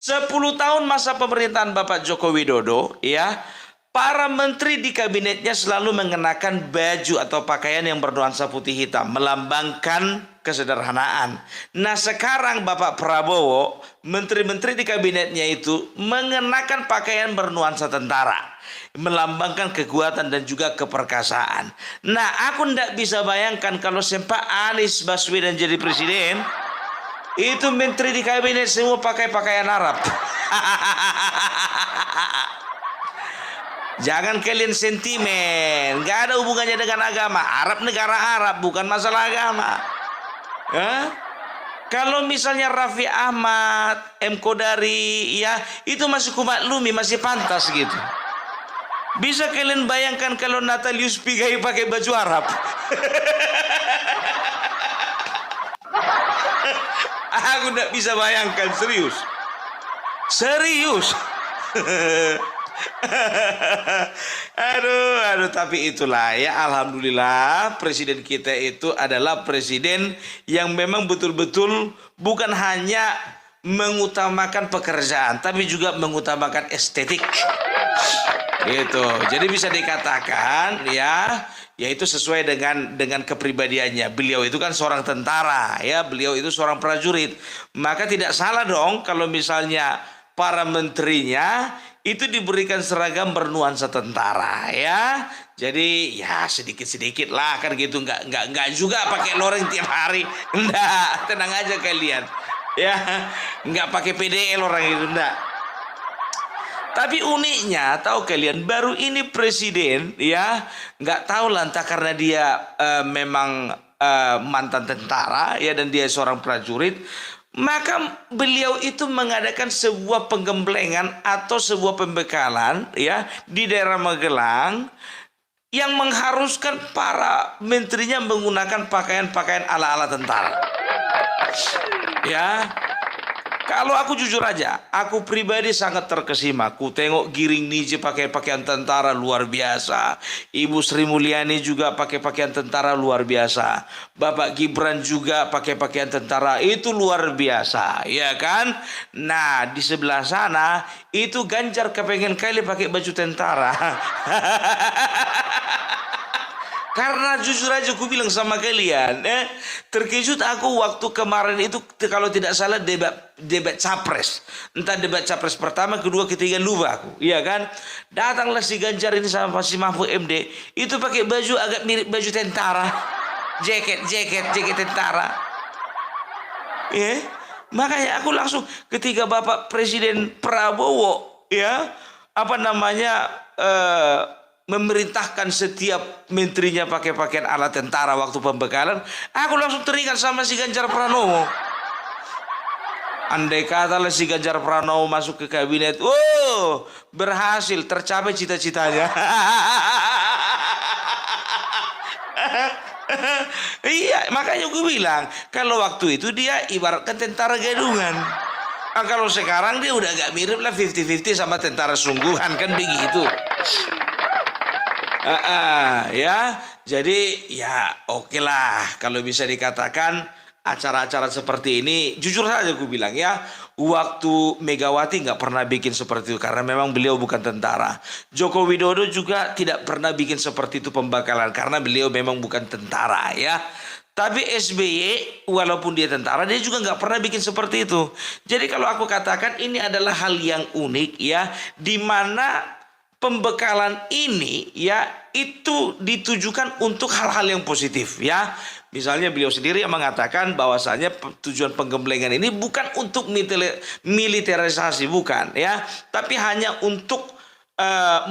10 tahun masa pemerintahan Bapak Joko Widodo, ya, para menteri di kabinetnya selalu mengenakan baju atau pakaian yang bernuansa putih hitam, melambangkan kesederhanaan. Nah, sekarang Bapak Prabowo, menteri-menteri di kabinetnya itu mengenakan pakaian bernuansa tentara, melambangkan kekuatan dan juga keperkasaan. Nah, aku tidak bisa bayangkan kalau Pak Anies Baswedan jadi presiden, itu menteri di kabinet semua pakai pakaian Arab. Jangan kalian sentimen, nggak ada hubungannya dengan agama. Arab negara Arab, bukan masalah agama. Kalau misalnya Raffi Ahmad, M. Kodari, ya itu masih kumaklumi, masih pantas gitu. Bisa kalian bayangkan kalau Natalius Pigai pakai baju Arab? Aku tidak bisa bayangkan, serius. Serius. Aduh, tapi itulah ya, alhamdulillah presiden kita itu adalah presiden yang memang betul-betul bukan hanya mengutamakan pekerjaan, tapi juga mengutamakan estetik. Gitu. Jadi bisa dikatakan ya itu sesuai dengan kepribadiannya. Beliau itu kan seorang tentara, ya, beliau itu seorang prajurit. Maka tidak salah dong kalau misalnya para menterinya itu diberikan seragam bernuansa tentara, ya. Jadi ya sedikit-sedikit lah kan gitu, nggak juga pakai loreng tiap hari. Enggak, tenang aja kalian. Ya, nggak pakai PDL orang itu, enggak. Tapi uniknya, tahu kalian, baru ini presiden, ya, nggak tahu lah entah karena dia memang mantan tentara, ya, dan dia seorang prajurit, maka beliau itu mengadakan sebuah penggemblengan atau sebuah pembekalan, ya, di daerah Magelang yang mengharuskan para menterinya menggunakan pakaian-pakaian ala-ala tentara. Ya. Kalau aku jujur aja, aku pribadi sangat terkesima. Aku tengok Giring Niji pakai pakaian tentara luar biasa. Ibu Sri Mulyani juga pakai pakaian tentara luar biasa. Bapak Gibran juga pakai pakaian tentara, itu luar biasa, ya kan? Nah, di sebelah sana itu Ganjar kepengen kali pakai baju tentara. Karena jujur aja aku bilang sama kalian, terkejut aku waktu kemarin itu, kalau tidak salah debat capres. Entah debat capres pertama, kedua, ketiga, lupa aku. Iya kan? Datanglah si Ganjar ini sama si Mahfud MD. Itu pakai baju agak mirip baju tentara. Jaket tentara. Ya, makanya aku langsung ketika Bapak Presiden Prabowo, ya, memerintahkan setiap menterinya pakai pakaian ala tentara waktu pembekalan, aku langsung teringat sama si Ganjar Pranowo. Andai katalah si Ganjar Pranowo masuk ke kabinet, berhasil, tercapai cita-citanya. Iya, makanya gue bilang, kalau waktu itu dia ibaratkan tentara gadungan. Nah, kalau sekarang dia udah agak mirip lah, 50-50 sama tentara sungguhan, kan begitu. Ya, jadi ya oke lah kalau bisa dikatakan acara-acara seperti ini. Jujur saja aku bilang ya, waktu Megawati nggak pernah bikin seperti itu karena memang beliau bukan tentara. Joko Widodo juga tidak pernah bikin seperti itu pembakalan karena beliau memang bukan tentara, ya. Tapi SBY walaupun dia tentara, dia juga nggak pernah bikin seperti itu. Jadi kalau aku katakan ini adalah hal yang unik, ya, di mana pembekalan ini, ya, itu ditujukan untuk hal-hal yang positif, ya. Misalnya beliau sendiri yang mengatakan bahwasanya tujuan penggemblengan ini bukan untuk militerisasi, bukan, ya, tapi hanya untuk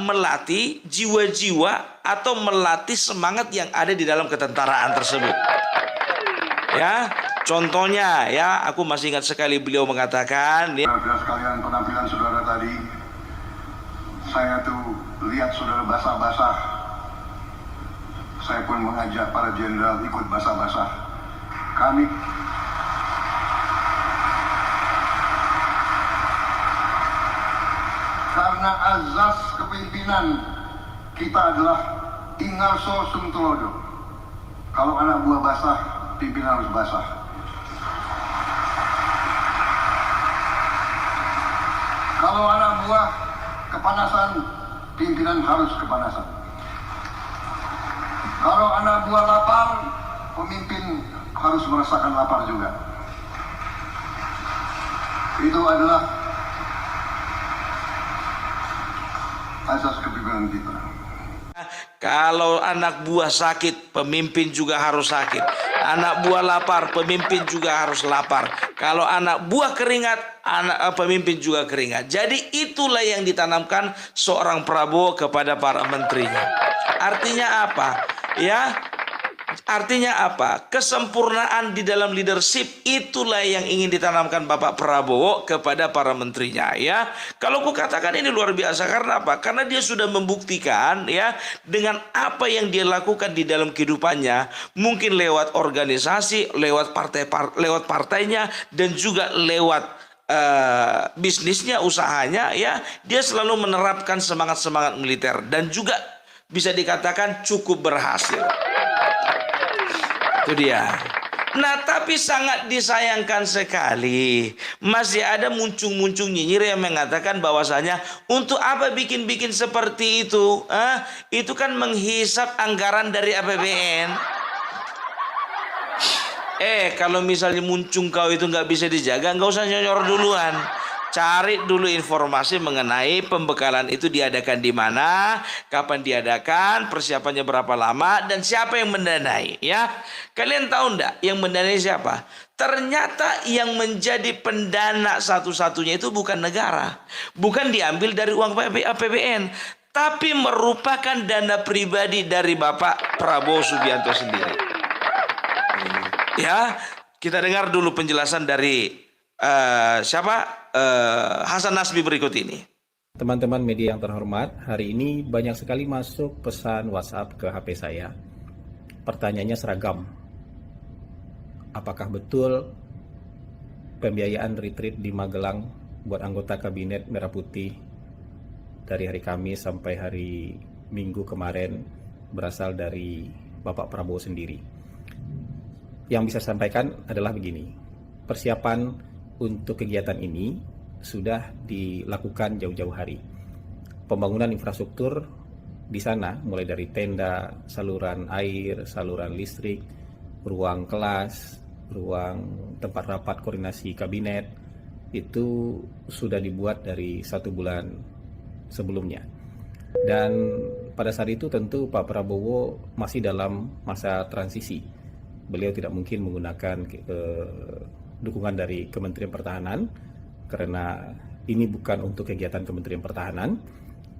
melatih jiwa-jiwa atau melatih semangat yang ada di dalam ketentaraan tersebut. Ya, contohnya, ya, aku masih ingat sekali beliau mengatakan, ya, sekalian, penampilan saudara tadi, saya tuh lihat saudara basah-basah. Saya pun mengajak para jenderal ikut basah-basah. Karena azas kepemimpinan kita adalah ingarso sum tulodo. Kalau anak buah basah, pimpinan harus basah. Kalau anak buah kepanasan, pimpinan harus kepanasan. Kalau anak buah lapar, pemimpin harus merasakan lapar juga. Itu adalah asas kepemimpinan kita. Kalau anak buah sakit, pemimpin juga harus sakit. Anak buah lapar, pemimpin juga harus lapar. Kalau anak buah keringat, pemimpin juga keringat. Jadi itulah yang ditanamkan seorang Prabowo kepada para menterinya. Artinya apa? Ya, artinya apa? Kesempurnaan di dalam leadership itulah yang ingin ditanamkan Bapak Prabowo kepada para menterinya, ya. Kalau aku katakan ini luar biasa karena apa? Karena dia sudah membuktikan, ya, dengan apa yang dia lakukan di dalam kehidupannya, mungkin lewat organisasi, lewat partainya dan juga lewat bisnisnya, usahanya, ya. Dia selalu menerapkan semangat-semangat militer dan juga bisa dikatakan cukup berhasil. Itu dia. Nah, tapi sangat disayangkan sekali masih ada muncul-muncul nyinyir yang mengatakan bahwasanya untuk apa bikin-bikin seperti itu? Itu kan menghisap anggaran dari APBN. Kalau misalnya muncul kau itu nggak bisa dijaga, nggak usah nyor duluan. Cari dulu informasi mengenai pembekalan itu diadakan di mana, kapan diadakan, persiapannya berapa lama, dan siapa yang mendanai, ya. Kalian tahu enggak yang mendanai siapa? Ternyata yang menjadi pendana satu-satunya itu bukan negara. Bukan diambil dari uang APBN, tapi merupakan dana pribadi dari Bapak Prabowo Subianto sendiri. Ya, kita dengar dulu penjelasan dari Hasan Nasbi berikut ini. Teman-teman media yang terhormat, hari ini banyak sekali masuk pesan WhatsApp ke HP saya. Pertanyaannya seragam. Apakah betul pembiayaan retreat di Magelang buat anggota kabinet Merah Putih dari hari Kamis sampai hari Minggu kemarin berasal dari Bapak Prabowo sendiri? Yang bisa saya sampaikan adalah begini. Persiapan untuk kegiatan ini sudah dilakukan jauh-jauh hari. Pembangunan infrastruktur di sana, mulai dari tenda, saluran air, saluran listrik, ruang kelas, ruang tempat rapat koordinasi kabinet, itu sudah dibuat dari 1 bulan sebelumnya. Dan pada saat itu tentu Pak Prabowo masih dalam masa transisi. Beliau tidak mungkin menggunakan dukungan dari Kementerian Pertahanan karena ini bukan untuk kegiatan Kementerian Pertahanan.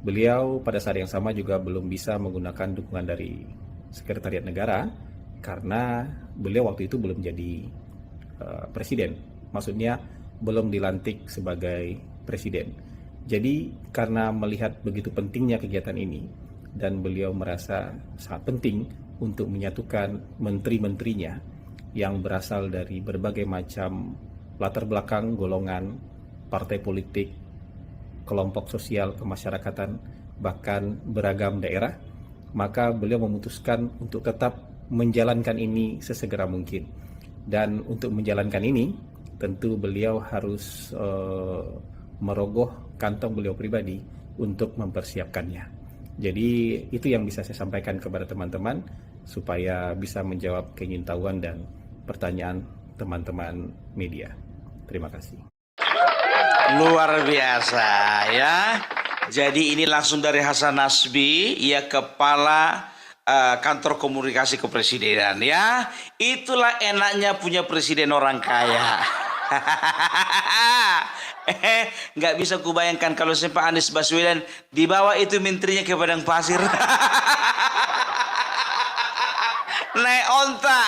Beliau pada saat yang sama juga belum bisa menggunakan dukungan dari Sekretariat Negara karena beliau waktu itu belum jadi presiden. Maksudnya belum dilantik sebagai presiden. Jadi karena melihat begitu pentingnya kegiatan ini dan beliau merasa sangat penting untuk menyatukan menteri-menterinya yang berasal dari berbagai macam latar belakang, golongan, partai politik, kelompok sosial, kemasyarakatan, bahkan beragam daerah, maka beliau memutuskan untuk tetap menjalankan ini sesegera mungkin. Dan untuk menjalankan ini, tentu beliau harus merogoh kantong beliau pribadi untuk mempersiapkannya. Jadi itu yang bisa saya sampaikan kepada teman-teman supaya bisa menjawab keingintahuan dan pertanyaan teman-teman media. Terima kasih. Luar biasa, ya. Jadi ini langsung dari Hasan Nasbi, ya, Kepala Kantor Komunikasi Kepresidenan, ya. Itulah enaknya punya presiden orang kaya. Nggak bisa kubayangkan kalau Pak Anies Baswedan dibawa itu menterinya ke padang pasir. Naik onta.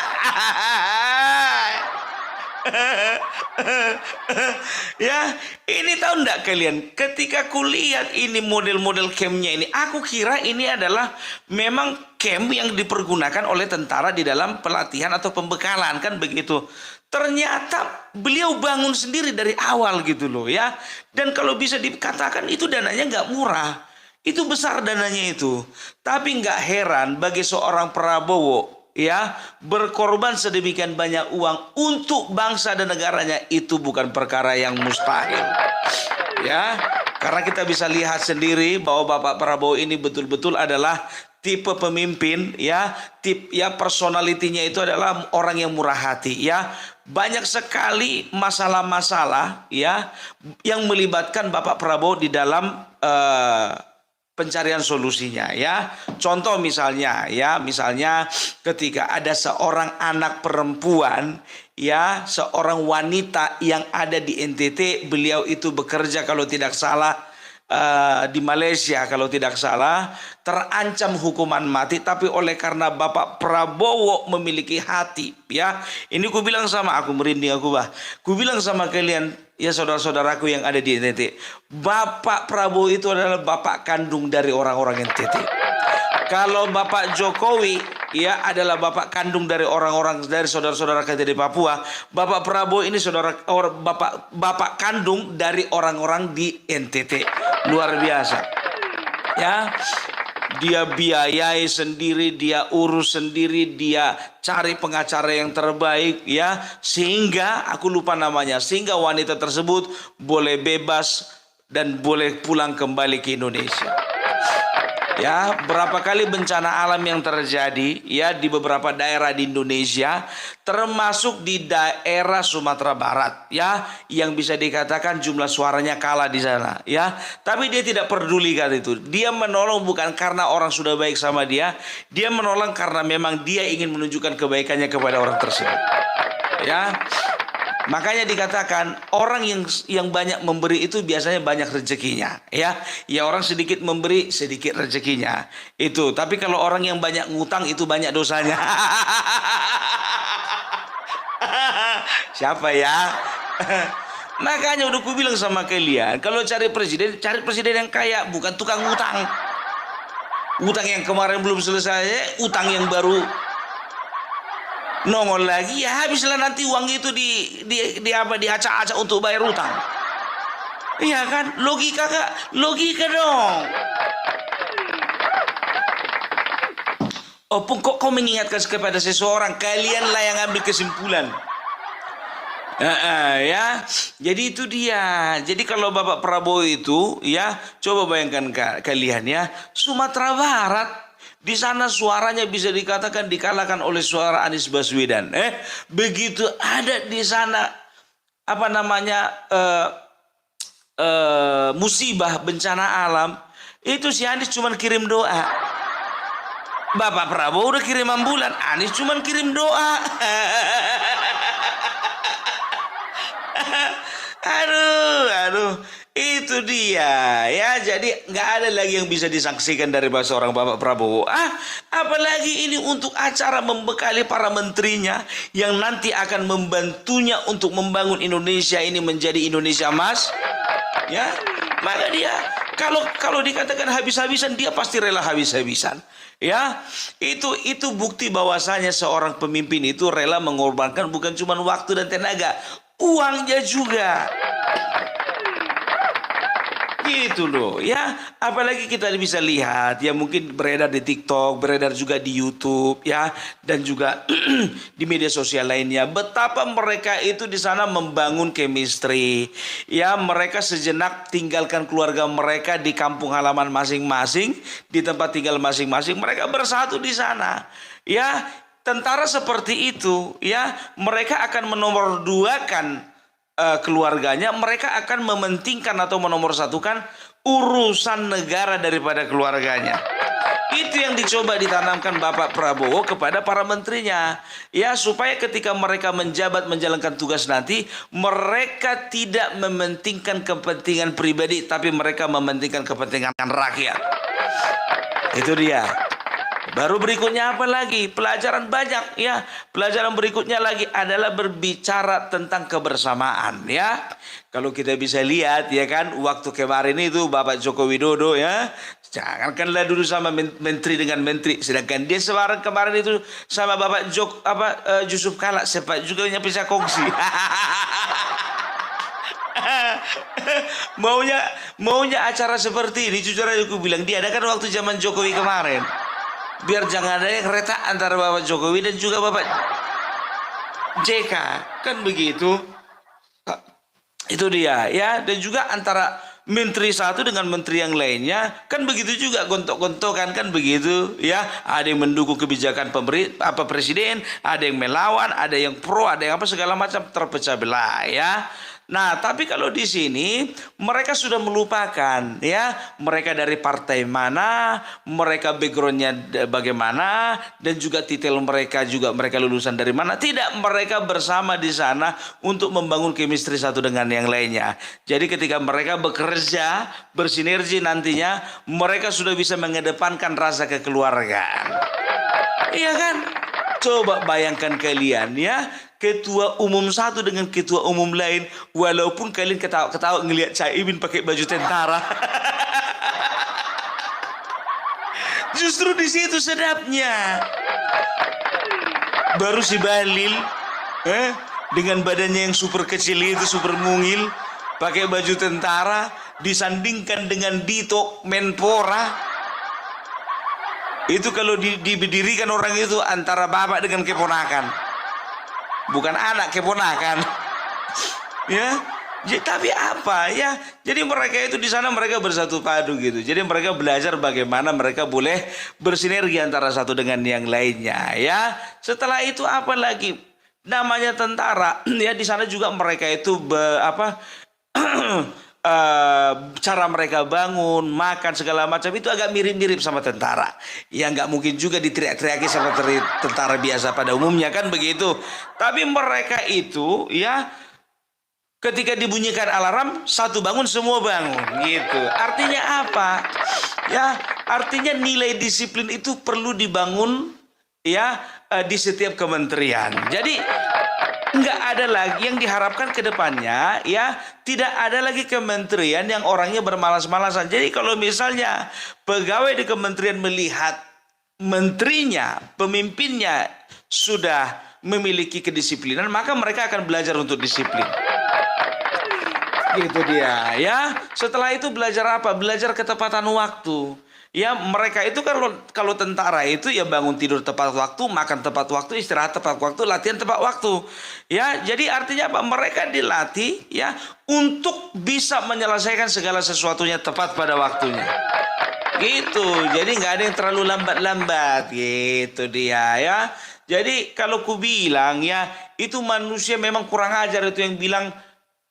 Ya, ini tahu enggak kalian, ketika kulihat ini model-model campnya ini, aku kira ini adalah memang camp yang dipergunakan oleh tentara di dalam pelatihan atau pembekalan, kan begitu. Ternyata beliau bangun sendiri dari awal gitu loh, ya. Dan kalau bisa dikatakan itu dananya nggak murah, itu besar dananya itu. Tapi nggak heran bagi seorang Prabowo, ya, berkorban sedemikian banyak uang untuk bangsa dan negaranya itu bukan perkara yang mustahil. Ya, Karena kita bisa lihat sendiri bahwa Bapak Prabowo ini betul-betul adalah tipe pemimpin, ya, personalitinya itu adalah orang yang murah hati, ya. Banyak sekali masalah-masalah, ya, yang melibatkan Bapak Prabowo di dalam pencarian solusinya, ya. Contoh misalnya, ya, ketika ada seorang anak perempuan, ya, seorang wanita yang ada di NTT, beliau itu bekerja kalau tidak salah di Malaysia kalau tidak salah, terancam hukuman mati, tapi oleh karena Bapak Prabowo memiliki hati, ya, ini ku bilang sama aku merinding aku ku bilang sama kalian, ya, saudara-saudaraku yang ada di NTT, Bapak Prabowo itu adalah bapak kandung dari orang-orang NTT. Kalau Bapak Jokowi, ya, adalah bapak kandung dari orang-orang, dari saudara-saudara kita di Papua, Bapak Prabowo ini bapak kandung dari orang-orang di NTT. Luar biasa, ya. Dia biayai sendiri, dia urus sendiri, dia cari pengacara yang terbaik, ya, sehingga aku lupa namanya, sehingga wanita tersebut boleh bebas dan boleh pulang kembali ke Indonesia. Ya, berapa kali bencana alam yang terjadi, ya, di beberapa daerah di Indonesia, termasuk di daerah Sumatera Barat, ya, yang bisa dikatakan jumlah suaranya kalah di sana, ya. Tapi dia tidak peduli kali itu. Dia menolong bukan karena orang sudah baik sama dia menolong karena memang dia ingin menunjukkan kebaikannya kepada orang tersebut. Ya. Makanya dikatakan orang yang banyak memberi itu biasanya banyak rezekinya, ya. Ya, orang sedikit memberi sedikit rezekinya. Itu. Tapi kalau orang yang banyak ngutang itu banyak dosanya. Siapa ya? Makanya udah ku bilang sama kalian, kalau cari presiden yang kaya, bukan tukang ngutang. Utang yang kemarin belum selesai, utang yang baru nongol lagi, ya habislah nanti uang itu diacak-acak untuk bayar utang. Iya kan? Logika dong. Oh, kok kau mengingatkan kepada seseorang, kalianlah yang ambil kesimpulan. Ya, jadi itu dia. Jadi kalau Bapak Prabowo itu, ya, coba bayangkan kalian, ya, Sumatera Barat. Di sana suaranya bisa dikatakan dikalahkan oleh suara Anies Baswedan. Begitu ada di sana musibah bencana alam, itu si Anies cuma kirim doa. Bapak Prabowo udah kirim ambulan, Anies cuma kirim doa. Aduh, itu dia, ya. Jadi nggak ada lagi yang bisa disaksikan dari seorang Bapak Prabowo. Apalagi ini untuk acara membekali para menterinya yang nanti akan membantunya untuk membangun Indonesia ini menjadi Indonesia emas, ya. Maka dia kalau dikatakan habis-habisan, dia pasti rela habis-habisan, ya. Itu bukti bahwasanya seorang pemimpin itu rela mengorbankan bukan cuma waktu dan tenaga, uangnya juga. Gitu loh, ya. Apalagi kita bisa lihat, ya, mungkin beredar di TikTok, beredar juga di YouTube, ya, dan juga di media sosial lainnya, betapa mereka itu di sana membangun chemistry, ya. Mereka sejenak tinggalkan keluarga mereka di kampung halaman masing-masing, di tempat tinggal masing-masing, mereka bersatu di sana, ya. Tentara seperti itu, ya, mereka akan menomorduakan keluarganya, mereka akan mementingkan atau menomorsatukan urusan negara daripada keluarganya. Itu yang dicoba ditanamkan Bapak Prabowo kepada para menterinya, ya, supaya ketika mereka menjabat menjalankan tugas nanti, mereka tidak mementingkan kepentingan pribadi, tapi mereka mementingkan kepentingan rakyat. Itu dia. Baru berikutnya apa lagi? Pelajaran banyak, ya. Pelajaran berikutnya lagi adalah berbicara tentang kebersamaan, ya. Kalau kita bisa lihat, ya kan, waktu kemarin itu Bapak Joko Widodo, ya, jangankanlah dulu sama menteri dengan menteri, sedangkan dia kemarin itu sama Bapak Yusuf Kala, sempat juga bisa kongsi. maunya acara seperti ini, jujur aja aku bilang, diadakan waktu zaman Jokowi kemarin. Biar jangan ada yang retak antara Bapak Jokowi dan juga Bapak JK, kan begitu. Itu dia, ya. Dan juga antara menteri satu dengan menteri yang lainnya kan begitu juga gontok-gontokan kan begitu ya, ada yang mendukung kebijakan presiden, ada yang melawan, ada yang pro, ada yang apa segala macam, terpecah belah ya. Nah, tapi kalau di sini mereka sudah melupakan ya, mereka dari partai mana, mereka backgroundnya bagaimana, dan juga titel mereka juga mereka lulusan dari mana. Tidak, mereka bersama di sana untuk membangun chemistry satu dengan yang lainnya. Jadi ketika mereka bekerja, bersinergi nantinya, mereka sudah bisa mengedepankan rasa kekeluargaan. Iya kan? Coba bayangkan kalian ya, ketua umum satu dengan ketua umum lain, walaupun kalian ketawa-ketawa ngelihat Caimin pakai baju tentara. Justru di situ sedapnya. Baru si Bahlil dengan badannya yang super kecil itu, super mungil, pakai baju tentara, disandingkan dengan Dito Menpora. Itu kalau didirikan orang itu antara bapak dengan keponakan, bukan anak, keponakan. Ya, tapi apa ya? Jadi mereka itu di sana mereka bersatu padu gitu. Jadi mereka belajar bagaimana mereka boleh bersinergi antara satu dengan yang lainnya. Ya, setelah itu apa lagi? Namanya tentara. Ya, di sana juga mereka itu cara mereka bangun, makan segala macam itu agak mirip-mirip sama tentara. Ya nggak mungkin juga diteriak-teriaki seperti tentara biasa pada umumnya kan begitu. Tapi mereka itu ya ketika dibunyikan alarm, satu bangun semua bangun gitu. Artinya apa? Ya, artinya nilai disiplin itu perlu dibangun ya di setiap kementerian. Jadi nggak ada lagi yang diharapkan ke depannya ya, tidak ada lagi kementerian yang orangnya bermalas-malasan. Jadi kalau misalnya pegawai di kementerian melihat menterinya, pemimpinnya sudah memiliki kedisiplinan, maka mereka akan belajar untuk disiplin. Gitu dia ya. Setelah itu belajar apa? Belajar ketepatan waktu. Ya, mereka itu kalau tentara itu ya bangun tidur tepat waktu, makan tepat waktu, istirahat tepat waktu, latihan tepat waktu. Ya, jadi artinya apa? Mereka dilatih ya untuk bisa menyelesaikan segala sesuatunya tepat pada waktunya. Gitu. Jadi nggak ada yang terlalu lambat-lambat gitu dia ya. Jadi kalau ku bilang ya, itu manusia memang kurang ajar itu yang bilang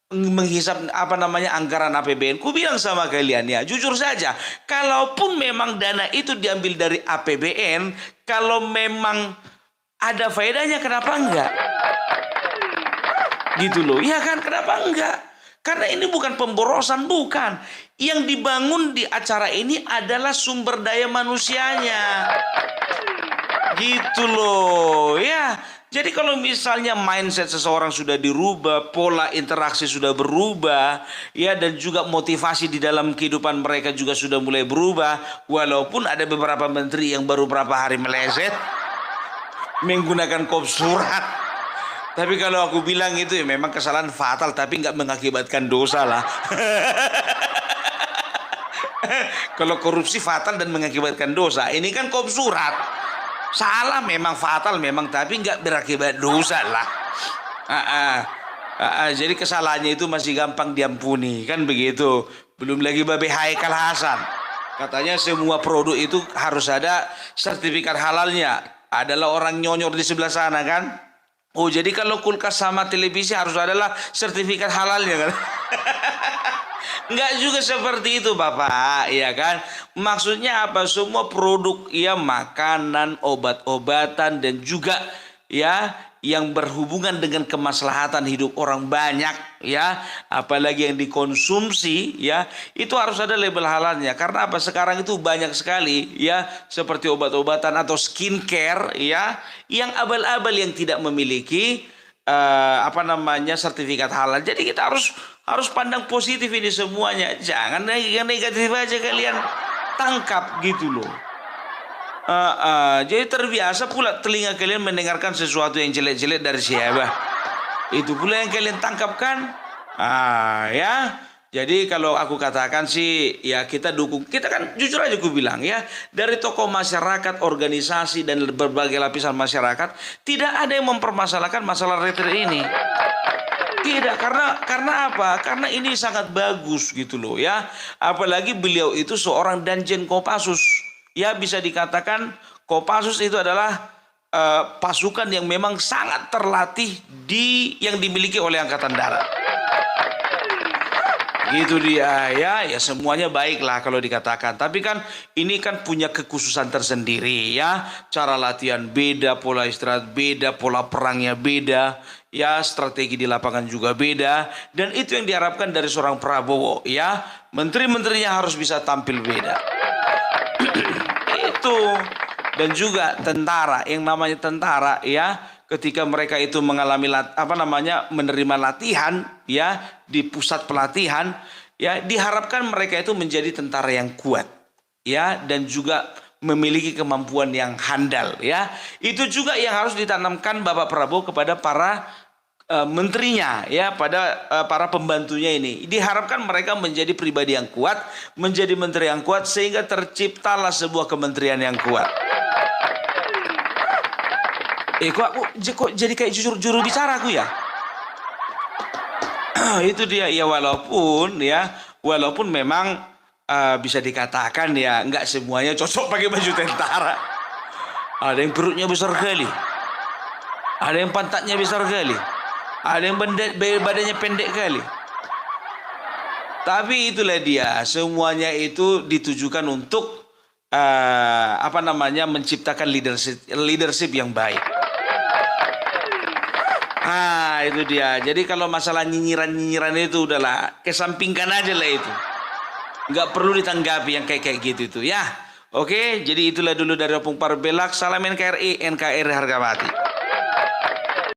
menghisap anggaran APBN. Ku bilang sama kalian ya, jujur saja, kalaupun memang dana itu diambil dari APBN, kalau memang ada faedahnya, kenapa enggak? Gitu loh, ya kan, kenapa enggak? Karena ini bukan pemborosan, bukan. Yang dibangun di acara ini adalah sumber daya manusianya. Gitu loh, ya. Jadi kalau misalnya mindset seseorang sudah dirubah, pola interaksi sudah berubah, ya, dan juga motivasi di dalam kehidupan mereka juga sudah mulai berubah, walaupun ada beberapa menteri yang baru berapa hari meleset menggunakan kop surat. Tapi kalau aku bilang itu ya memang kesalahan fatal, tapi nggak mengakibatkan dosa lah. Kalau korupsi fatal dan mengakibatkan dosa, ini kan kop surat. Salah memang, fatal memang, tapi nggak berakibat dosa lah. Jadi kesalahannya itu masih gampang diampuni, kan begitu. Belum lagi Babe Haikal Hasan, katanya semua produk itu harus ada sertifikat halalnya. Adalah orang nyonyor di sebelah sana kan. Oh, jadi kalau kulkas sama televisi harus adalah sertifikat halalnya kan. Enggak juga seperti itu Bapak, ya kan? Maksudnya apa? Semua produk ya, makanan, obat-obatan, dan juga ya yang berhubungan dengan kemaslahatan hidup orang banyak ya, apalagi yang dikonsumsi ya, itu harus ada label halalnya. Karena apa? Sekarang itu banyak sekali ya, seperti obat-obatan atau skincare ya, yang abal-abal yang tidak memiliki sertifikat halal. Jadi kita harus pandang positif ini semuanya. Jangan yang negatif aja kalian tangkap gitu loh. Jadi terbiasa pula telinga kalian mendengarkan sesuatu yang jelek-jelek dari siapa. Itu pula yang kalian tangkap kan. Ya. Jadi kalau aku katakan sih ya, kita dukung. Kita kan jujur aja aku bilang ya, dari tokoh masyarakat, organisasi, dan berbagai lapisan masyarakat, tidak ada yang mempermasalahkan masalah retret ini. Tidak, karena apa? Karena ini sangat bagus gitu loh ya. Apalagi beliau itu seorang Danjen Kopassus. Ya bisa dikatakan Kopassus itu adalah pasukan yang memang sangat terlatih yang dimiliki oleh Angkatan Darat. Gitu dia ya semuanya baiklah kalau dikatakan. Tapi kan ini kan punya kekhususan tersendiri ya. Cara latihan beda, pola istirahat beda, pola perangnya beda, ya strategi di lapangan juga beda. Dan itu yang diharapkan dari seorang Prabowo ya. Menteri-menterinya harus bisa tampil beda. Itu. Dan juga tentara, yang namanya tentara ya, ketika mereka itu mengalami menerima latihan ya di pusat pelatihan ya, diharapkan mereka itu menjadi tentara yang kuat ya, dan juga memiliki kemampuan yang handal ya. Itu juga yang harus ditanamkan Bapak Prabowo kepada para menterinya ya, pada para pembantunya ini. Diharapkan mereka menjadi pribadi yang kuat, menjadi menteri yang kuat, sehingga terciptalah sebuah kementerian yang kuat. Kok jadi kayak juru bicara aku ya? Itu dia ya, walaupun memang bisa dikatakan ya nggak semuanya cocok pakai baju tentara. Ada yang perutnya besar kali, ada yang pantatnya besar kali, ada yang badannya pendek kali. Tapi itulah dia, semuanya itu ditujukan untuk menciptakan leadership yang baik. Itu dia. Jadi kalau masalah nyinyiran itu udahlah, kesampingkan aja lah itu. Nggak perlu ditanggapi yang kayak gitu itu ya. Oke, jadi itulah dulu dari Opung Parbelak. Salam NKRI, NKRI harga mati.